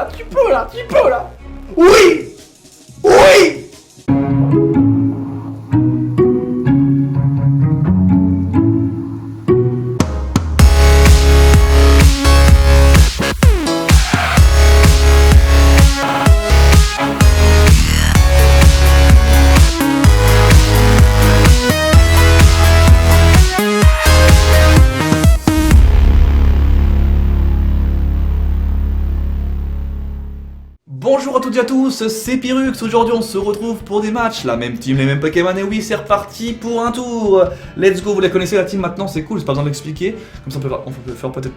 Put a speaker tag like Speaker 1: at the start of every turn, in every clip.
Speaker 1: tu peux là. Oui. Oui. Bonjour à toutes et à tous, c'est Pyrrhux. Aujourd'hui on se retrouve pour des matchs, la même team, les mêmes Pokémon, et oui c'est reparti pour un tour. Let's go, vous la connaissez la team maintenant, c'est cool, c'est pas besoin de l'expliquer, comme ça on peut faire peut-être...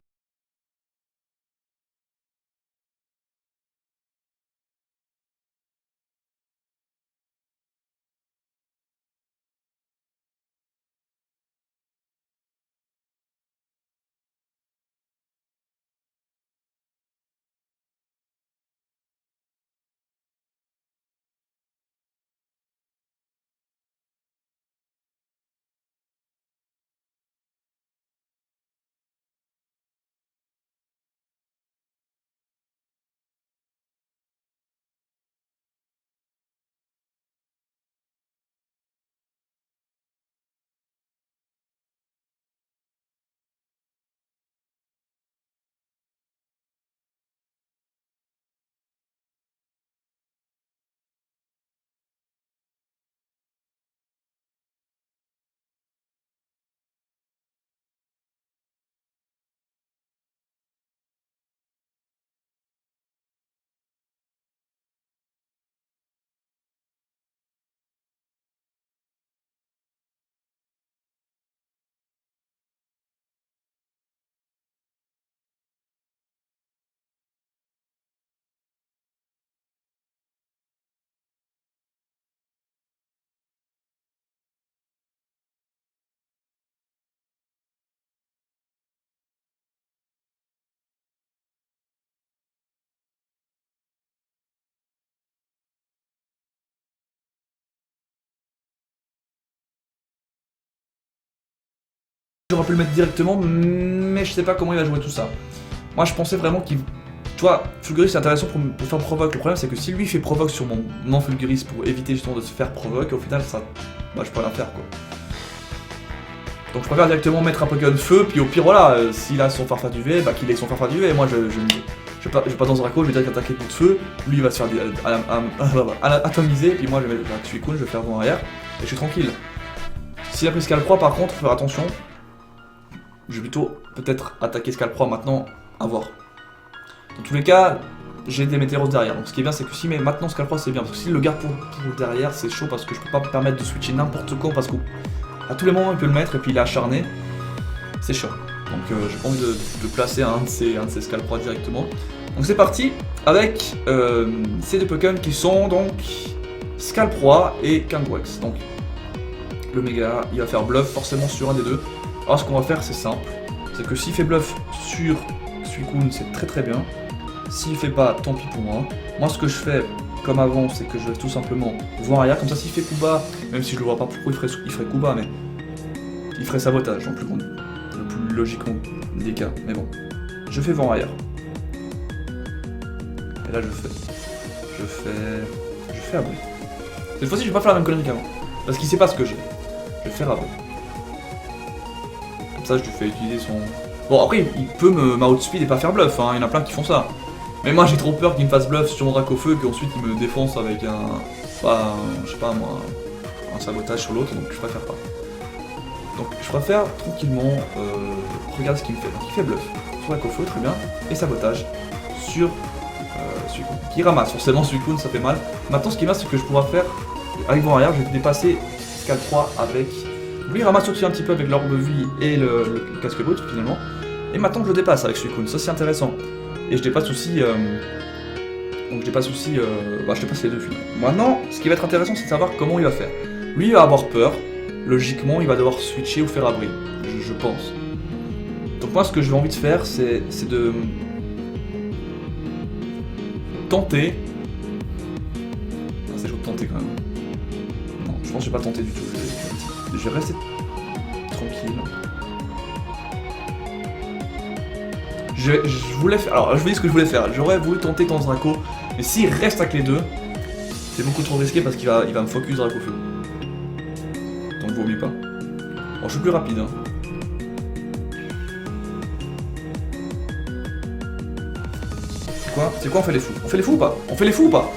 Speaker 1: J'aurais pu le mettre directement, mais je sais pas comment il va jouer tout ça. Moi je pensais vraiment qu'il... Tu vois, Fulguris c'est intéressant pour faire provoque. Le problème c'est que si lui fait provoque sur mon non-Fulguris pour éviter justement de se faire provoque, au final ça... Bah je peux rien faire quoi. Donc je préfère directement mettre un Pokémon feu, puis au pire voilà, s'il a son Farfa du V, bah qu'il ait son Farfa du V, et moi je vais pas dans un raco, je vais direct attaquer coup de feu, lui il va se faire atomiser, puis moi je vais mettre un Suicune, je vais faire vent arrière, et je suis tranquille. S'il a pris Scalproie par contre, faut faire attention. Je vais plutôt peut-être attaquer Scalproie maintenant, à voir. Dans tous les cas, j'ai des Météoros derrière, donc ce qui est bien c'est que si mais maintenant Scalproie c'est bien, parce que s'il le garde pour derrière c'est chaud parce que je peux pas me permettre de switcher n'importe quand parce qu'à tous les moments il peut le mettre et puis il est acharné, c'est chaud. Donc j'ai pas envie de placer un de ces Scalproie directement. Donc c'est parti avec ces deux Pokémon qui sont donc Scalproie et Kangwax. Donc le méga, il va faire bluff forcément sur un des deux. Alors ce qu'on va faire c'est simple, c'est que s'il fait bluff sur Suicune c'est très bien. S'il fait pas, tant pis pour moi. Moi ce que je fais comme avant c'est que je vais tout simplement voir arrière, comme ça s'il fait coup bas, même si je le vois pas pourquoi il ferait coup bas, mais il ferait sabotage en plus le plus logiquement des cas, mais bon. Je fais vent arrière. Et là je fais abri. Cette fois-ci je vais pas faire la même connerie qu'avant, parce qu'il sait pas ce que j'ai. Je vais faire abri. Comme ça je lui fais utiliser son... Bon après il peut m'outspeed et pas faire bluff, hein. Il y en a plein qui font ça. Mais moi j'ai trop peur qu'il me fasse bluff sur mon Dracofeu et qu'ensuite il me défonce avec je sais pas moi, un sabotage sur l'autre, donc je préfère pas. Donc je préfère tranquillement regarder ce qu'il me fait. Donc il fait bluff sur Dracofeu, très bien, et sabotage sur Suicune. Qui ramasse, forcément Suicune ça fait mal. Maintenant ce qui est bien c'est que je pourrais faire, avec vent arrière, je vais dépasser Scalproie avec... Lui il ramasse aussi un petit peu avec l'orbe de vie et le casque brut finalement. Et maintenant je le dépasse avec Suicune, ça c'est intéressant. Et je dépasse aussi... Donc je dépasse aussi... je dépasse les deux finalement. Maintenant, ce qui va être intéressant c'est de savoir comment il va faire. Lui il va avoir peur, logiquement il va devoir switcher ou faire abri, je pense. Donc moi ce que j'ai envie de faire c'est de... tenter... Ah, c'est chaud de tenter quand même. Non, je pense que je vais pas tenter du tout, je vais rester tranquille. Je voulais faire... Alors, je vous dis ce que je voulais faire. J'aurais voulu tenter dans Draco, mais s'il reste avec les deux, c'est beaucoup trop risqué parce qu'il va me focus Draco feu. Donc, vaut mieux pas. Bon, je suis plus rapide, hein. C'est quoi, on fait les fous? On fait les fous ou pas? On fait les fous ou pas?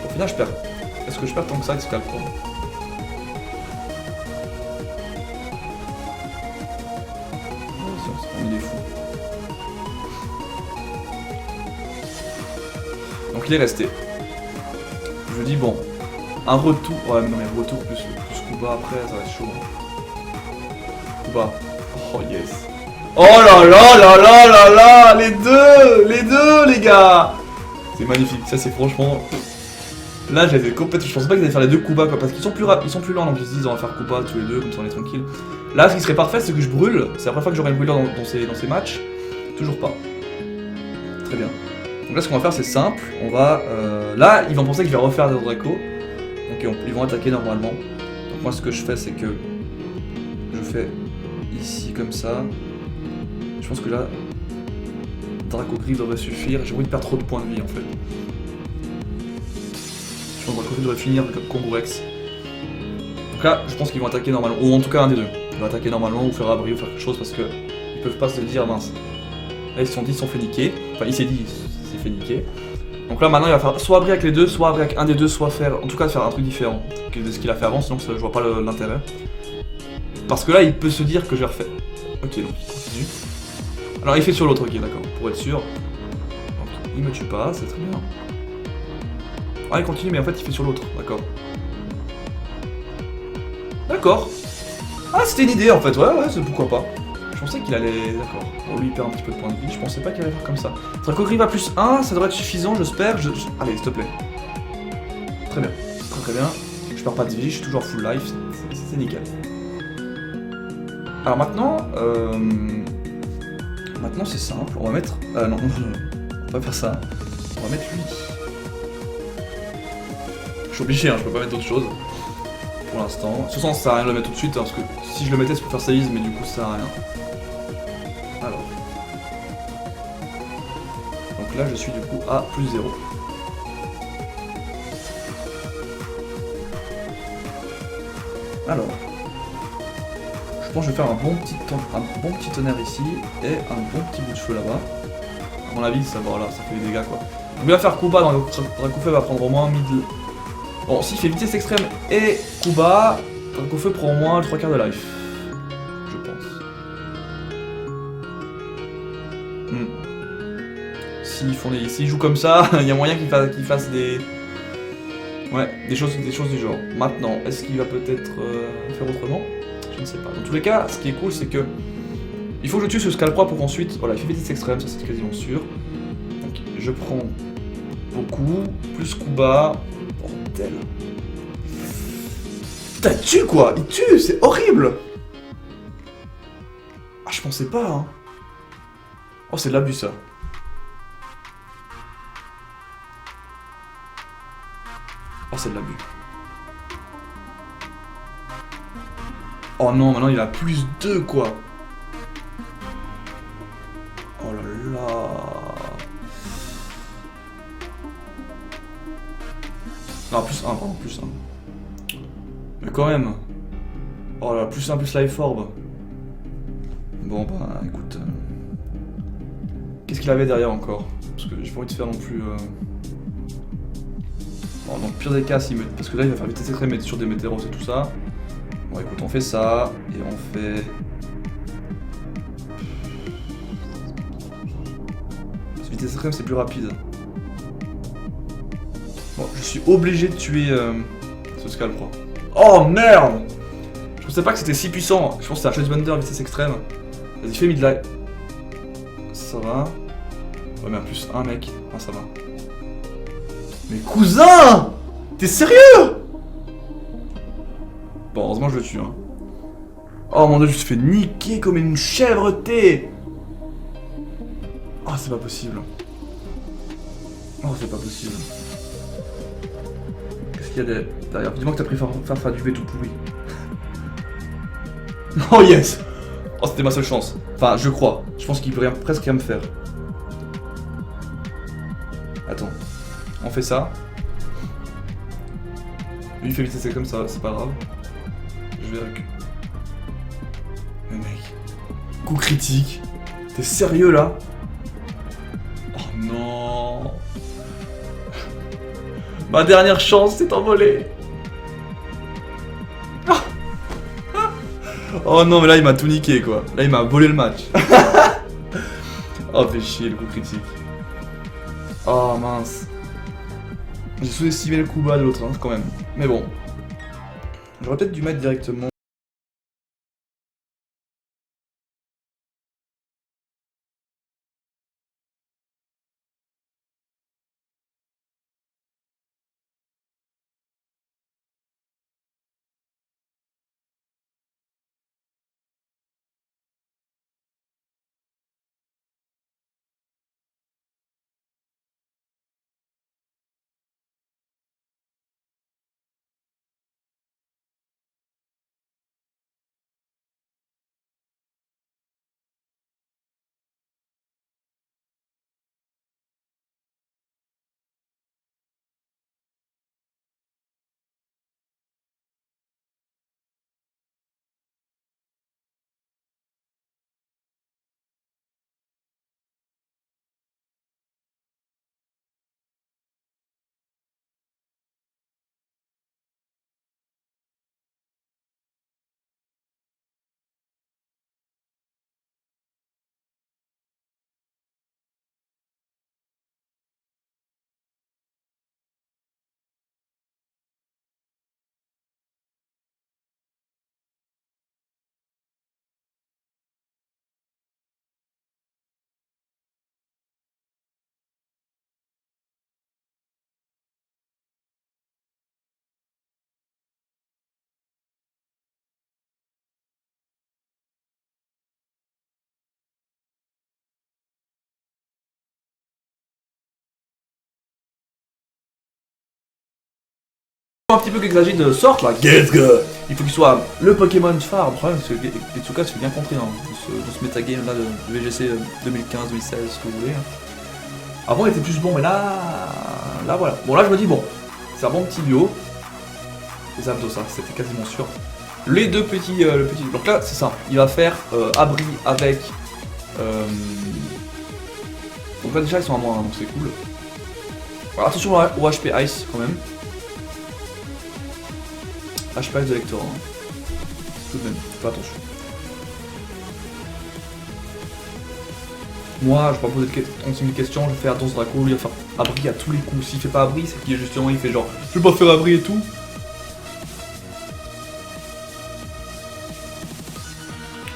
Speaker 1: Au final, je perds. Est-ce que je perds tant que ça avec ce scalp? Il est fou. Donc il est resté. Je dis bon, un retour. Ouais, mais non, mais retour plus Kuba après, ça va être chaud. Kuba. Oh yes. Oh là là là là là là, les deux les gars. C'est magnifique, ça c'est franchement. Là j'avais complètement. Je pensais pas qu'ils allaient faire les deux Kuba quoi, parce qu'ils sont plus lents, donc ils se disent on va faire Kuba tous les deux, comme ça on est tranquille. Là ce qui serait parfait c'est que je brûle, c'est la première fois que j'aurai une brûlure dans ces matchs. Toujours pas. Très bien. Donc là ce qu'on va faire c'est simple, on va. Là ils vont penser que je vais refaire des Draco. Donc ils vont attaquer normalement. Donc moi ce que je fais c'est que je fais ici comme ça. Je pense que là, Draco Gris devrait suffire. J'ai envie de perdre trop de points de vie en fait. Je pense que Draco Gris devrait finir comme Combo Rex. Donc là, je pense qu'ils vont attaquer normalement. Ou en tout cas un des deux. Ils vont attaquer normalement ou faire abri ou faire quelque chose parce que ils peuvent pas se dire mince. Là ils se sont dit ils se sont fait niquer. Enfin il s'est dit il s'est fait niquer. Donc là maintenant il va faire soit abri avec les deux, soit abri avec un des deux, soit faire. En tout cas faire un truc différent de ce qu'il a fait avant, sinon je vois pas l'intérêt. Parce que là il peut se dire que j'ai refait. Ok donc il continue. Alors il fait sur l'autre, ok d'accord, pour être sûr. Donc il me tue pas, c'est très bien. Ah il continue mais en fait il fait sur l'autre, d'accord. D'accord. Ah c'était une idée en fait, ouais c'est pourquoi pas. Je pensais qu'il allait, d'accord. Bon lui il perd un petit peu de points de vie, je pensais pas qu'il allait faire comme ça. Draco Gris va plus 1, ça devrait être suffisant j'espère. Allez s'il te plaît. Très bien, très bien. Je perds pas de vie, je suis toujours full life, c'est nickel. Alors maintenant, maintenant c'est simple, on va mettre... non, on va faire ça. On va mettre lui. Je suis obligé, hein, je peux pas mettre d'autre chose. Pour l'instant. De toute façon ça sert à rien de le mettre tout de suite, hein, parce que si je le mettais c'est pour faire sa mais du coup ça sert à rien. Alors. Donc là je suis du coup à plus 0. Alors. Je pense que je vais faire un bon petit tonnerre ici et un bon petit bout de feu là-bas. À mon avis, ça, voilà, ça fait des dégâts quoi. Donc il va faire Kuba, dans Draco Feu va prendre au moins mid. Bon, s'il fait vitesse extrême et Kuba, Draco Feu prend au moins le 3/4 de life. Je pense. S'ils jouent comme ça, il y a moyen qu'il fasse des. Ouais, des choses du genre. Maintenant, est-ce qu'il va peut-être faire autrement? Je ne sais pas. Dans tous les cas, ce qui est cool, c'est que il faut que je tue ce Scalproie pour qu'ensuite, voilà, il fait vitesse extrême, ça c'est quasiment sûr. Donc je prends beaucoup, plus Kuba. Bordel. Putain, il tue quoi? Il tue, c'est horrible. Ah, je pensais pas, hein. Oh, c'est de l'abus ça. Oh, c'est de l'abus. Oh non, maintenant il a plus 2 quoi. Oh là là. Non, plus 1, pardon, plus 1. Mais quand même. Oh là, plus 1 plus Life Orb. Bon bah écoute. Qu'est-ce qu'il avait derrière encore? Parce que j'ai pas envie de faire non plus... Bon, donc pire des cas, parce que là il va faire vitesse extrême sur des météoros et tout ça. Bon écoute, on fait ça, et on fait... Vitesse extrême c'est plus rapide. Bon, je suis obligé de tuer ce Scalproie. Oh merde! Je pensais pas que c'était si puissant, je pense que c'est un Chasebender vitesse extrême. Vas-y, fais mid-life. Ça va. Ouais mais à plus 1 mec, ah ça va. Mais cousin! T'es sérieux? Bon, heureusement je le tue, hein. Oh mon dieu, je me suis fait niquer comme une chèvre thé. Oh, c'est pas possible. Oh, c'est pas possible. Qu'est-ce qu'il y a derrière? Dis-moi que t'as pris faire du V tout pourri. Oh yes! Oh, c'était ma seule chance. Enfin, je crois. Je pense qu'il peut presque rien me faire. Attends. On fait ça. Lui, il fait vite, c'est comme ça, c'est pas grave. Je vais avec. Mais mec. Coup critique. T'es sérieux là? Oh non. Ma dernière chance s'est envolée. Oh non, mais là il m'a tout niqué quoi. Là il m'a volé le match. Oh, fait chier le coup critique. Oh mince. J'ai sous-estimé le coup bas de l'autre, hein, quand même. Mais bon. J'aurais peut-être dû mettre directement. Un petit peu qu'il s'agit de sorte là, Getsuga. Il faut qu'il soit le Pokémon phare. Le problème c'est que Getsuga se fait bien contrer hein, dans ce metagame là de VGC 2015, 2016, ce que vous voulez. Hein. Avant il était plus bon, mais là voilà. Bon là je me dis bon, c'est un bon petit duo. Les Zapdos, ça c'était quasiment sûr. Les deux petits, donc là c'est ça. Il va faire abri avec. Donc là déjà ils sont à moins, hein, donc c'est cool. Alors, attention au HP Ice quand même. HP de Lector, hein. Tout de même, fais attention. Moi, je vais pas poser 36 000 questions, je vais faire Danse Draco, lui il va faire abri à tous les coups. S'il fait pas abri, c'est qu'il justement il fait genre je vais pas faire abri et tout.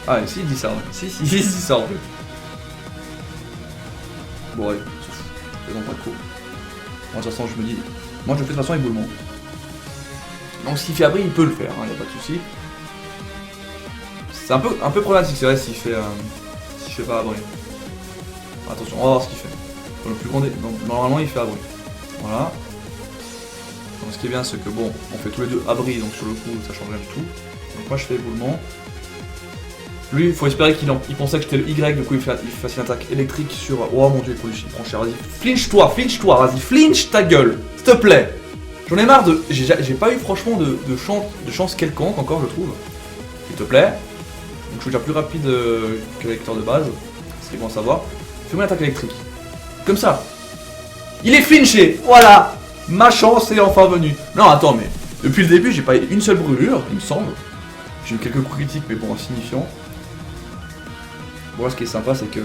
Speaker 1: Ah, et si il dit ça, ouais. Si, il dit ça en fait. Bon, allez, on s'en fout. Faisons Draco. Moi, de toute façon, je me dis. Moi, je le fais de toute façon éboulement. Donc s'il fait abri, il peut le faire, hein, y a pas de souci. C'est un peu problématique, c'est vrai, s'il fait pas abri. Attention, on va voir ce qu'il fait. Dans le plus grand donc, normalement, il fait abri. Voilà. Donc ce qui est bien, c'est que bon, on fait tous les deux abri, donc sur le coup, ça change rien du tout. Donc moi, je fais éboulement. Lui, il faut espérer qu'il pensait que j'étais le Y, du coup, il fasse une attaque électrique sur. Oh mon dieu, il prend cher, vas-y. Flinch-toi, vas-y, flinch ta gueule, s'il te plaît. J'en ai marre de. J'ai pas eu franchement de chance quelconque encore, je trouve. S'il te plaît. Donc je suis déjà plus rapide que l'électeur de base. C'est bon à savoir. Fais-moi une attaque électrique. Comme ça. Il est flinché. Voilà. Ma chance est enfin venue. Non, attends, mais depuis le début, j'ai pas eu une seule brûlure, il me semble. J'ai eu quelques coups critiques, mais bon, insignifiants. Bon, là, ce qui est sympa, c'est que.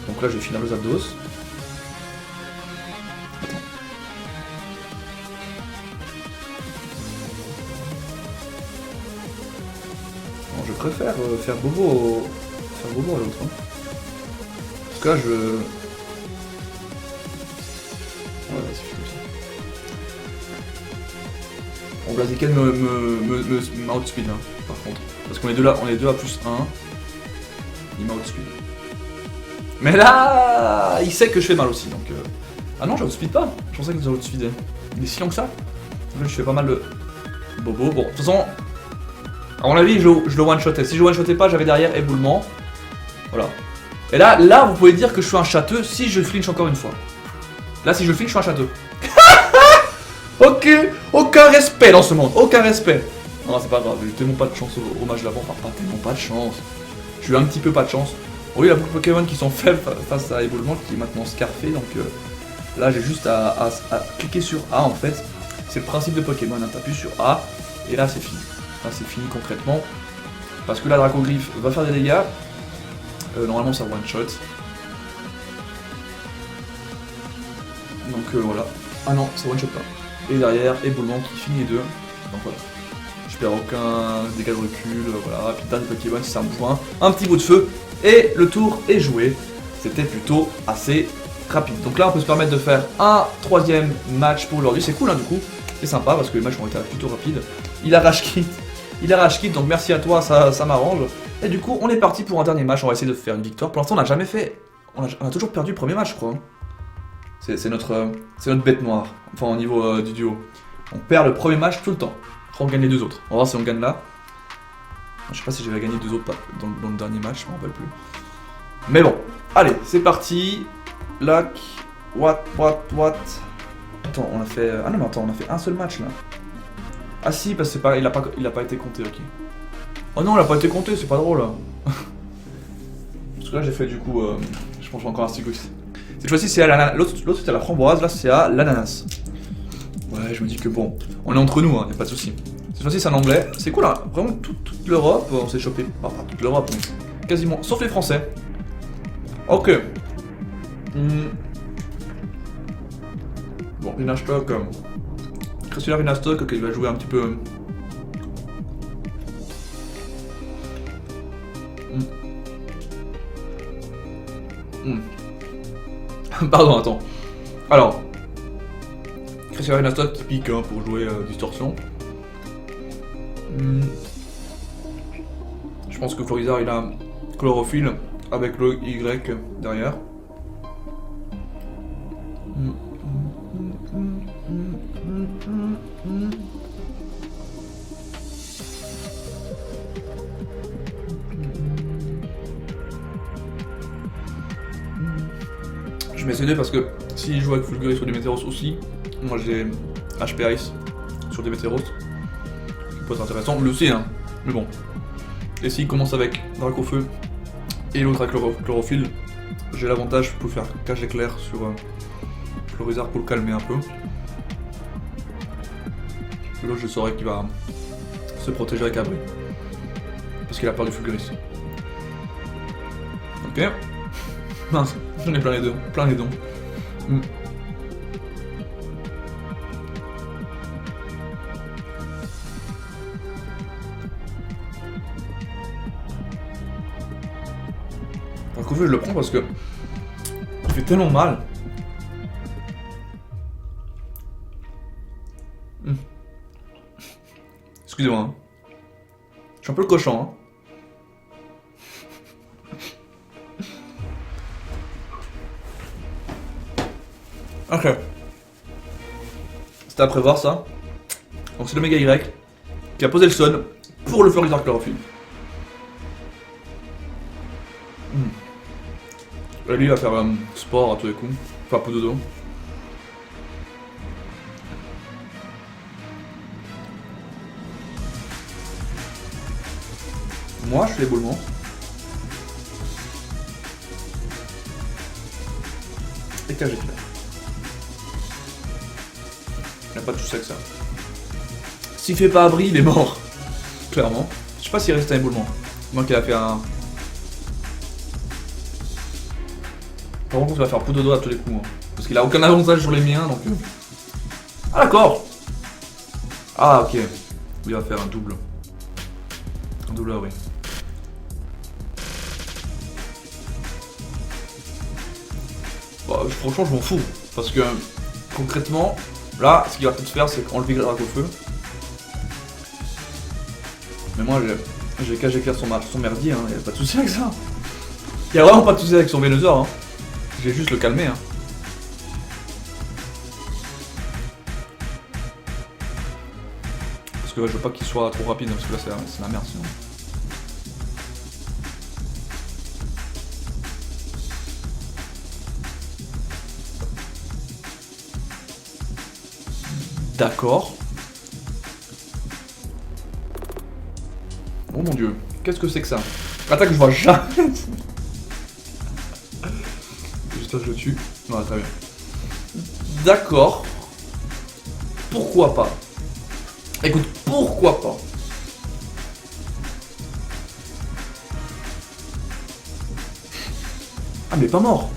Speaker 1: Donc là, j'ai finir le Zapdos. Je préfère faire bobo à l'autre. Hein. Parce que là, je. Ouais, c'est comme ça. Bon, Blaziken me outspeed, hein, par contre. Parce qu'on est deux là, on est deux à plus 1. Il m'a outspeed. Mais là, il sait que je fais mal aussi, donc. Ah non, j'outspeed pas. Je pensais que nous outspeedé. Il est si long que ça. Là, je fais pas mal de bobo. Bon, de toute façon. À mon avis, je le one-shotais. Si je one-shotais pas, j'avais derrière éboulement. Voilà. Et là, vous pouvez dire que je suis un châteux si je flinch encore une fois. Là, si je flinch, je suis un châteux. Ok, aucun respect dans ce monde, aucun respect. Non, c'est pas grave, j'ai eu tellement pas de chance au match d'avant. Enfin, pas tellement pas de chance. J'ai eu un petit peu pas de chance. Oui, il y a beaucoup de Pokémon qui sont faibles face à éboulement, qui est maintenant scarfé. Donc là, j'ai juste à cliquer sur A en fait. C'est le principe de Pokémon, hein. T'appuies sur A et là, c'est fini. Là, c'est fini concrètement. Parce que là, Dracogriffe va faire des dégâts. Normalement, ça one-shot. Donc voilà. Ah non, ça one-shot pas. Et derrière, éboulement qui finit les deux. Donc voilà. Je perds aucun dégât de recul. Voilà. Puis dernier Pokémon, si ça me point. Un petit bout de feu. Et le tour est joué. C'était plutôt assez rapide. Donc là, on peut se permettre de faire un troisième match pour aujourd'hui. C'est cool, hein, du coup. C'est sympa parce que les matchs ont été plutôt rapides. Il a rage quit. Il a rage quit. Donc merci à toi, ça m'arrange. Et du coup, on est parti pour un dernier match. On va essayer de faire une victoire. Pour l'instant, on n'a jamais fait. On a toujours perdu le premier match, je crois. C'est notre bête noire. Enfin, au niveau du duo. On perd le premier match tout le temps. Après, on gagne les deux autres. On va voir si on gagne là. Je sais pas si j'avais gagné deux autres dans le dernier match, je m'en rappelle plus. Mais bon, allez, c'est parti. Lac. What. Attends, on a fait. Ah non, mais attends, on a fait un seul match là. Ah si, parce que c'est pas. Il a pas été compté, ok. Oh non, il a pas été compté, c'est pas drôle là. Parce que là, j'ai fait du coup. Je pense que j'ai encore un stick aussi. Cette fois-ci, c'est à l'ananas. L'autre c'était à la framboise, là, c'est à l'ananas. Ouais, je me dis que bon, on est entre nous, hein, y a pas de souci. Cette fois-ci, c'est un anglais. C'est cool, hein. Vraiment toute l'Europe, on s'est chopé. Enfin, pas toute l'Europe, mais quasiment. Sauf les Français. Ok. Bon, Rinastock. Christina Rinastock, ok, il va jouer un petit peu. Pardon, attends. Alors, Christina Rinastock qui pique hein, pour jouer Distorsion. Je pense que Florizard il a Chlorophylle avec le Y derrière. Je mets ces deux parce que s'il joue avec Fulguris sur Démétéros aussi, moi j'ai HP Ice sur Démétéros, ce qui peut être intéressant, lui aussi hein, mais bon. Et s'il commence avec Dracofeu et l'autre avec Chlorophylle, j'ai l'avantage pour faire cage éclair sur Florizard pour le calmer un peu. L'autre je saurais qu'il va se protéger avec Abri. Parce qu'il a peur du Fulguris. Ok. Mince, j'en ai plein les dents. Par contre, je le prends parce que il fait tellement mal. Excusez-moi. Hein. Je suis un peu le cochon. Hein. Ok. C'était à prévoir ça. Donc c'est le Méga Y qui a posé le son pour le Florizard Chlorophylle. Lui il va faire sport à tous les coups. Enfin peu dodo. Moi je fais l'éboulement. Et cage éclair. Il n'y a pas de soucis avec ça. S'il fait pas abri, il est mort. Clairement. Je sais pas s'il reste un éboulement. Moi qui a fait un. Par contre, il va faire poudre d'eau à tous les coups. Hein. Parce qu'il a aucun avantage sur les miens donc. Ah d'accord. Ah ok. Il va faire un double. Un double abri. Bah, franchement, je m'en fous. Parce que concrètement. Là, ce qu'il va peut-être faire, c'est enlever le Dracofeu. Mais moi, j'ai cage éclair son merdier, hein. Y'a pas de soucis avec ça. Y'a vraiment pas de soucis avec son Venusaur, hein. Je vais juste le calmer, hein. Parce que ouais, je veux pas qu'il soit trop rapide, parce que là c'est la merde sinon. D'accord. Oh mon dieu, qu'est-ce que c'est que ça? Attaque, je vois jamais. J'espère que je le tue. Non, très bien. D'accord. Pourquoi pas? Écoute, pourquoi pas? Ah, mais pas mort.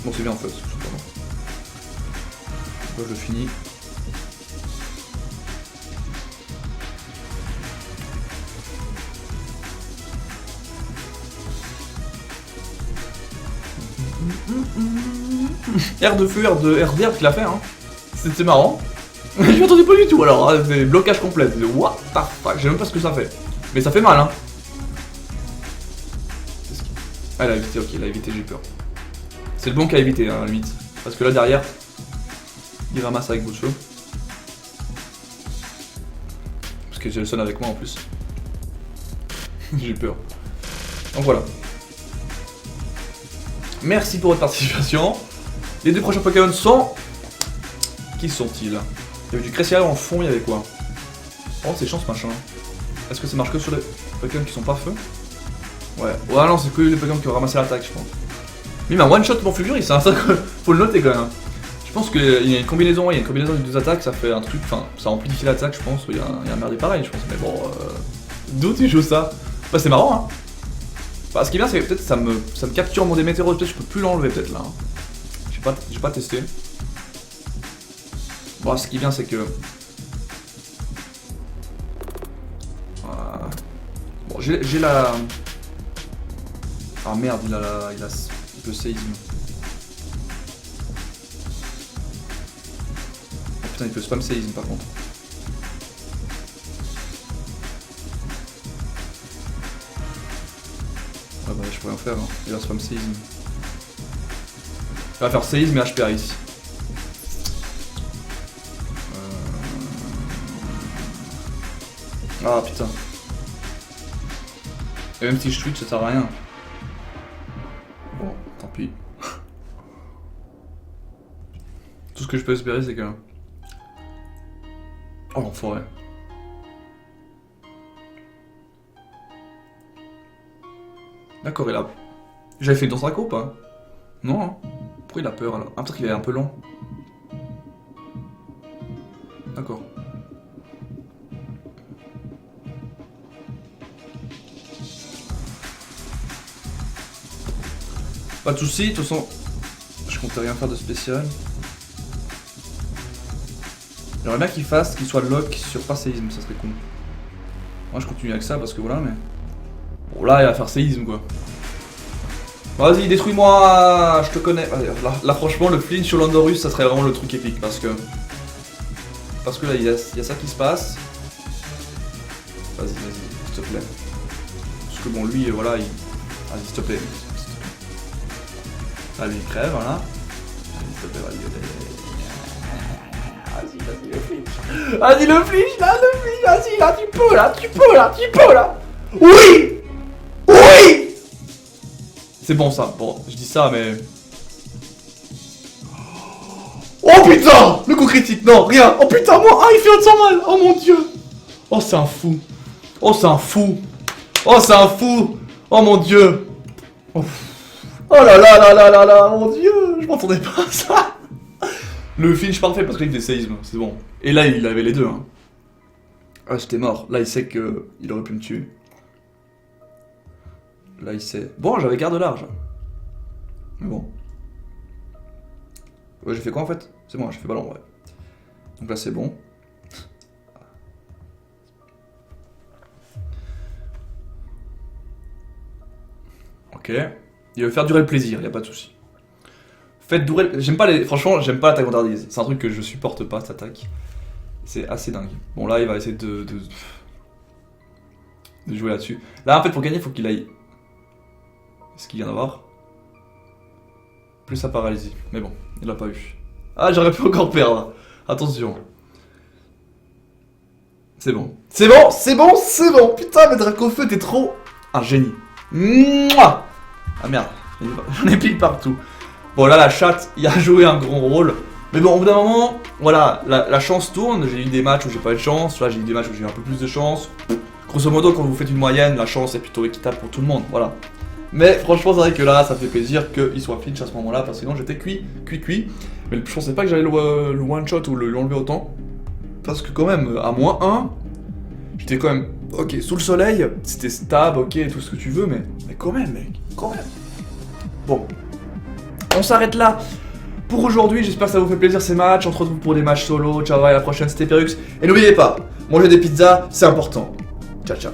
Speaker 1: Bon, c'est bien en fait. Là, je finis. R de feu, R de RDR qu'il a fait, hein. C'était marrant. Je m'y attendais pas du tout alors, hein. C'est blocage complet. What the fuck, je sais même pas ce que ça fait. Mais ça fait mal, hein. Ah, elle a évité, ok, elle a évité, j'ai peur. C'est le bon qui a évité, hein, à la limite. Parce que là derrière, il ramasse avec bout de feu. Parce que j'ai le son avec moi en plus. J'ai peur. Donc voilà. Merci pour votre participation. Les deux prochains Pokémon sont... Qui sont-ils? Il y avait du Cressial en fond, il y avait quoi? Oh, c'est chiant ce machin. Est-ce que ça marche que sur les Pokémon qui sont pas feu? Ouais. Ouais, non, c'est que les Pokémon qui ont ramassé l'attaque, je pense. Mais il m'a one-shot mon Fulguris, hein, ça faut le noter quand même. Je pense qu'il y a une combinaison, des deux attaques, ça fait un truc, enfin, ça amplifie l'attaque, je pense. Il y a un merdier pareil, je pense. Mais bon, d'où tu joues ça? Bah, c'est marrant, hein. Bah, ce qui est bien, c'est que peut-être ça me capture mon Démétéros, peut-être je peux plus l'enlever, peut-être là. Hein. J'ai pas testé. Bon, ce qui est bien, c'est que. Bon, j'ai la. Ah merde, il peut séisme. Oh putain, il peut spam séisme par contre. Ouais, bah, je pourrais en faire, hein. Il va spam séisme. Il va faire séisme et HPA ici. Ah putain. Et même si je switch, ça sert à rien. Bon, tant pis. Tout ce que je peux espérer, c'est que... Oh l'enfoiré. D'accord, il a... J'avais fait une danse Draco ou pas? Non, hein. Pourquoi il a peur alors? Ah, peut-être qu'il est un peu lent. D'accord. Pas de soucis, de toute façon, je comptais rien faire de spécial. J'aimerais bien qu'il soit lock sur pas séisme, ça serait cool. Moi je continue avec ça parce que voilà, mais... Bon là il va faire séisme quoi. Vas-y, détruis-moi, je te connais. Là franchement le flinch sur Landorus ça serait vraiment le truc épique parce que... Parce que là il y a ça qui se passe. Vas-y, s'il te plaît. Parce que bon lui voilà, il... Vas-y s'il te plaît. Ah lui il crève, voilà. S'il te plaît, vas-y le flinch. Vas-y le flinch, là, vas-y là, tu peux là. Oui. Oui. C'est bon ça, bon, je dis ça mais... Oh putain. Le coup critique, non, rien. Oh putain, moi, ah il fait autant mal. Oh mon dieu. Oh c'est un fou. Oh c'est un fou. Oh c'est un fou. Oh mon dieu. Oh. Oh là là là là là là, mon dieu, je m'entendais pas à ça. Le finish parfait parce qu'il fait séisme, c'est bon. Et là il avait les deux. Hein. Ah j'étais mort, là il sait que il aurait pu me tuer. Là il sait. Bon j'avais garde large. Mais bon. Ouais j'ai fait quoi en fait? C'est bon, j'ai fait ballon ouais. Donc là c'est bon. Ok. Il va faire durer le plaisir, y a pas de souci. Faites durer. J'aime pas les. Franchement, j'aime pas l'attaque vantardise. C'est un truc que je supporte pas cette attaque. C'est assez dingue. Bon là, il va essayer de jouer là-dessus. Là, en fait, pour gagner, il faut qu'il aille. Est-ce qu'il vient d'avoir? Plus sa paralysie. Mais bon, il l'a pas eu. Ah, j'aurais pu encore perdre. Attention. C'est bon. C'est bon, c'est bon, c'est bon. Putain, mais Dracofeu, t'es trop un génie. Mouah. Ah merde, j'en ai pile partout. Bon, là, la chatte, il a joué un grand rôle. Mais bon, au bout d'un moment, voilà, la chance tourne. J'ai eu des matchs où j'ai pas eu de chance. Là, j'ai eu des matchs où j'ai eu un peu plus de chance. Grosso modo, quand vous faites une moyenne, la chance est plutôt équitable pour tout le monde. Voilà. Mais franchement, c'est vrai que là, ça fait plaisir qu'il soit flinch à ce moment-là. Parce que sinon, j'étais cuit. Mais je pensais pas que j'allais le one-shot ou l'enlever autant. Parce que, quand même, à -1, j'étais quand même. Ok, sous le soleil, c'était stable, ok, tout ce que tu veux, mais quand même, mec, quand même. Bon, on s'arrête là pour aujourd'hui. J'espère que ça vous fait plaisir ces matchs. On se retrouve pour des matchs solo. Ciao, à la prochaine, c'était Perux. Et n'oubliez pas, manger des pizzas, c'est important. Ciao, ciao.